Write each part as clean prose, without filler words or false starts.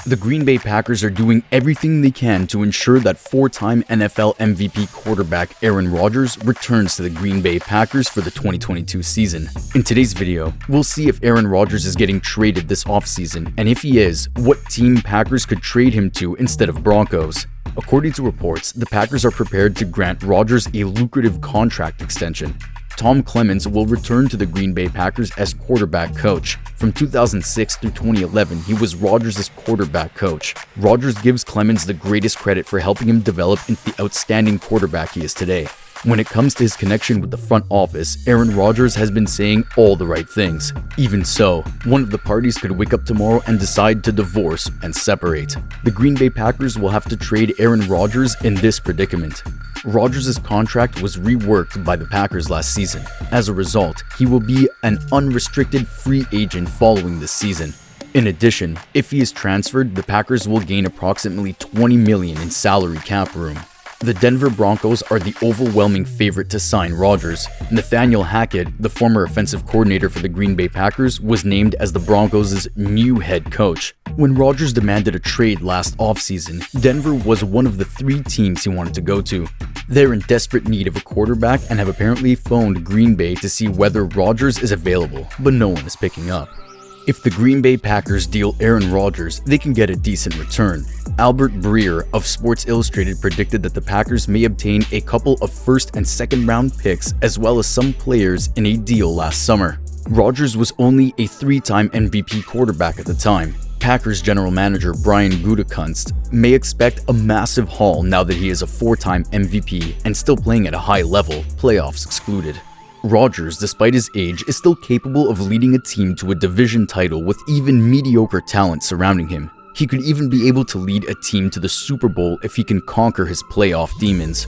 The Green Bay Packers are doing everything they can to ensure that four-time NFL MVP quarterback Aaron Rodgers returns to the Green Bay Packers for the 2022 season. In today's video, we'll see if Aaron Rodgers is getting traded this offseason, and if he is, what team Packers could trade him to instead of Broncos. According to reports, the Packers are prepared to grant Rodgers a lucrative contract extension. Tom Clements will return to the Green Bay Packers as quarterback coach. From 2006 through 2011, he was Rodgers' quarterback coach. Rodgers gives Clements the greatest credit for helping him develop into the outstanding quarterback he is today. When it comes to his connection with the front office, Aaron Rodgers has been saying all the right things. Even so, one of the parties could wake up tomorrow and decide to divorce and separate. The Green Bay Packers will have to trade Aaron Rodgers in this predicament. Rodgers' contract was reworked by the Packers last season. As a result, he will be an unrestricted free agent following this season. In addition, if he is transferred, the Packers will gain approximately $20 million in salary cap room. The Denver Broncos are the overwhelming favorite to sign Rodgers. Nathaniel Hackett, the former offensive coordinator for the Green Bay Packers, was named as the Broncos' new head coach. When Rodgers demanded a trade last offseason, Denver was one of the 3 teams he wanted to go to. They're in desperate need of a quarterback and have apparently phoned Green Bay to see whether Rodgers is available, but no one is picking up. If the Green Bay Packers deal Aaron Rodgers, they can get a decent return. Albert Breer of Sports Illustrated predicted that the Packers may obtain a couple of first and second round picks as well as some players in a deal last summer. Rodgers was only a 3-time MVP quarterback at the time. Packers general manager Brian Gutekunst may expect a massive haul now that he is a 4-time MVP and still playing at a high level, playoffs excluded. Rodgers, despite his age, is still capable of leading a team to a division title with even mediocre talent surrounding him. He could even be able to lead a team to the Super Bowl if he can conquer his playoff demons.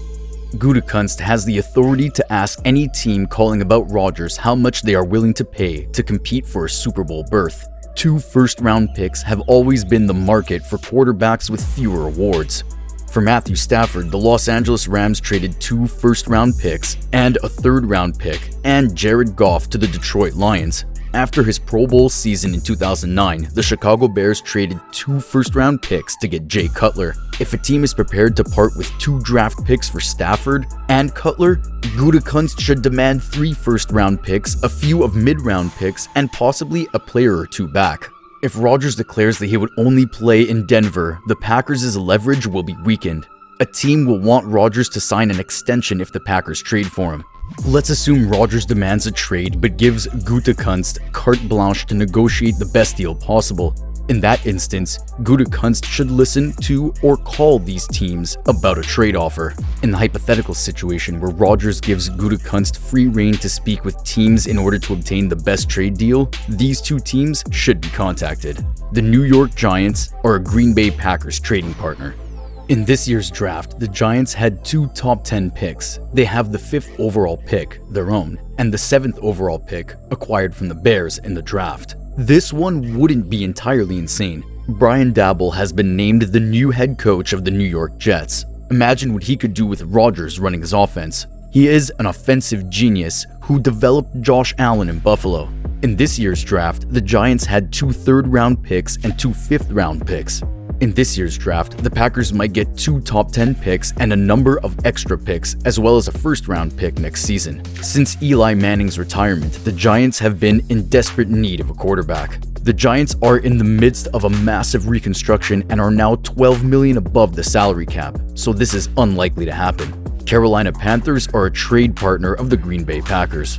Gutekunst has the authority to ask any team calling about Rodgers how much they are willing to pay to compete for a Super Bowl berth. 2 first-round picks have always been the market for quarterbacks with fewer awards. For Matthew Stafford, the Los Angeles Rams traded 2 first-round picks and a 3rd-round pick and Jared Goff to the Detroit Lions. After his Pro Bowl season in 2009, the Chicago Bears traded 2 first-round picks to get Jay Cutler. If a team is prepared to part with 2 draft picks for Stafford and Cutler, Gutekunst should demand 3 first-round picks, a few of mid-round picks, and possibly a player or 2 back. If Rodgers declares that he would only play in Denver, the Packers' leverage will be weakened. A team will want Rodgers to sign an extension if the Packers trade for him. Let's assume Rodgers demands a trade but gives Gutekunst carte blanche to negotiate the best deal possible. In that instance, Gutekunst should listen to or call these teams about a trade offer. In the hypothetical situation where Rodgers gives Gutekunst free rein to speak with teams in order to obtain the best trade deal, these 2 teams should be contacted. The New York Giants are a Green Bay Packers trading partner. In this year's draft, the Giants had 2 top 10 picks. They have the 5th overall pick, their own, and the 7th overall pick, acquired from the Bears in the draft. This one wouldn't be entirely insane. Brian Daboll has been named the new head coach of the New York Jets. Imagine what he could do with Rodgers running his offense. He is an offensive genius who developed Josh Allen in Buffalo. In this year's draft, the Giants had 2 3rd-round picks and 2 5th-round picks. In this year's draft, the Packers might get 2 top 10 picks and a number of extra picks, as well as a 1st-round pick next season. Since Eli Manning's retirement, the Giants have been in desperate need of a quarterback. The Giants are in the midst of a massive reconstruction and are now $12 million above the salary cap, so this is unlikely to happen. Carolina Panthers are a trade partner of the Green Bay Packers.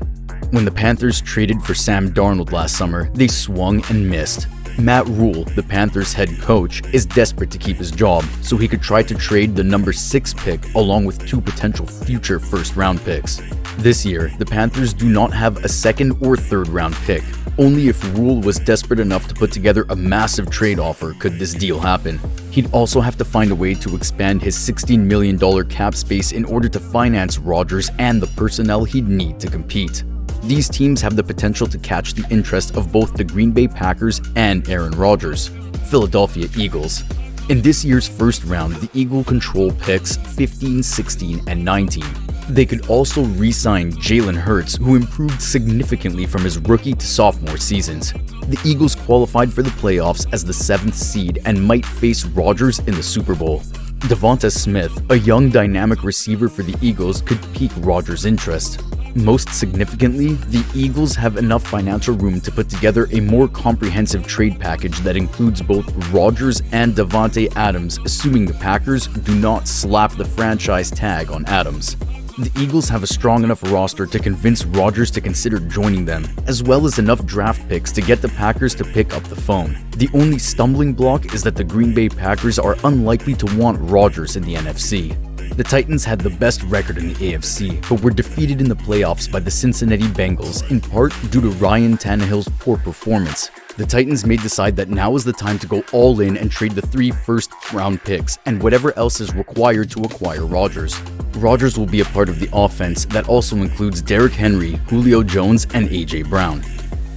When the Panthers traded for Sam Darnold last summer, they swung and missed. Matt Rule, the Panthers' head coach, is desperate to keep his job, so he could try to trade the number 6 pick along with 2 potential future 1st-round picks. This year, the Panthers do not have a 2nd or 3rd-round pick. Only if Rule was desperate enough to put together a massive trade offer could this deal happen. He'd also have to find a way to expand his $16 million cap space in order to finance Rodgers and the personnel he'd need to compete. These teams have the potential to catch the interest of both the Green Bay Packers and Aaron Rodgers. Philadelphia Eagles. In this year's 1st round, the Eagles control picks 15, 16, and 19. They could also re-sign Jalen Hurts, who improved significantly from his rookie to sophomore seasons. The Eagles qualified for the playoffs as the 7th seed and might face Rodgers in the Super Bowl. Devonta Smith, a young dynamic receiver for the Eagles, could pique Rodgers' interest. Most significantly, the Eagles have enough financial room to put together a more comprehensive trade package that includes both Rodgers and Davante Adams, assuming the Packers do not slap the franchise tag on Adams. The Eagles have a strong enough roster to convince Rodgers to consider joining them, as well as enough draft picks to get the Packers to pick up the phone. The only stumbling block is that the Green Bay Packers are unlikely to want Rodgers in the NFC. The Titans had the best record in the AFC, but were defeated in the playoffs by the Cincinnati Bengals, in part due to Ryan Tannehill's poor performance. The Titans may decide that now is the time to go all in and trade the 3 first-round picks and whatever else is required to acquire Rodgers. Rodgers will be a part of the offense that also includes Derrick Henry, Julio Jones, and A.J. Brown.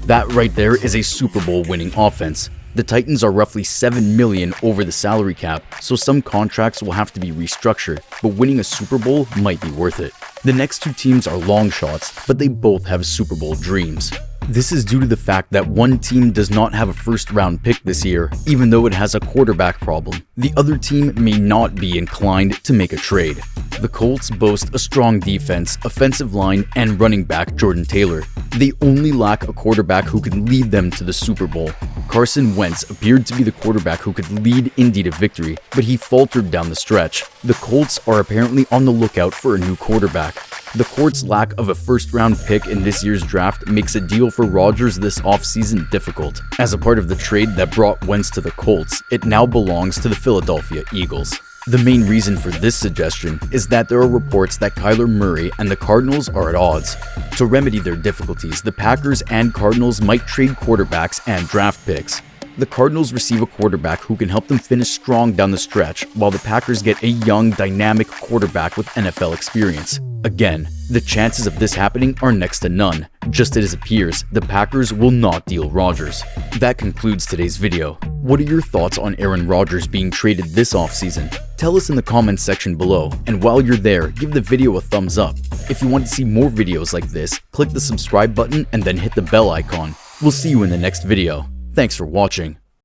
That right there is a Super Bowl winning offense. The Titans are roughly $7 million over the salary cap, so some contracts will have to be restructured, but winning a Super Bowl might be worth it. The next 2 teams are long shots, but they both have Super Bowl dreams. This is due to the fact that one team does not have a first-round pick this year, even though it has a quarterback problem. The other team may not be inclined to make a trade. The Colts boast a strong defense, offensive line, and running back Jordan Taylor. They only lack a quarterback who can lead them to the Super Bowl. Carson Wentz appeared to be the quarterback who could lead Indy to victory, but he faltered down the stretch. The Colts are apparently on the lookout for a new quarterback. The Colts' lack of a first-round pick in this year's draft makes a deal for Rodgers this offseason difficult. As a part of the trade that brought Wentz to the Colts, it now belongs to the Philadelphia Eagles. The main reason for this suggestion is that there are reports that Kyler Murray and the Cardinals are at odds. To remedy their difficulties, the Packers and Cardinals might trade quarterbacks and draft picks. The Cardinals receive a quarterback who can help them finish strong down the stretch, while the Packers get a young, dynamic quarterback with NFL experience. Again, the chances of this happening are next to none. Just as it appears, the Packers will not deal Rodgers. That concludes today's video. What are your thoughts on Aaron Rodgers being traded this offseason? Tell us in the comments section below, and while you're there, give the video a thumbs up. If you want to see more videos like this, click the subscribe button and then hit the bell icon. We'll see you in the next video. Thanks for watching.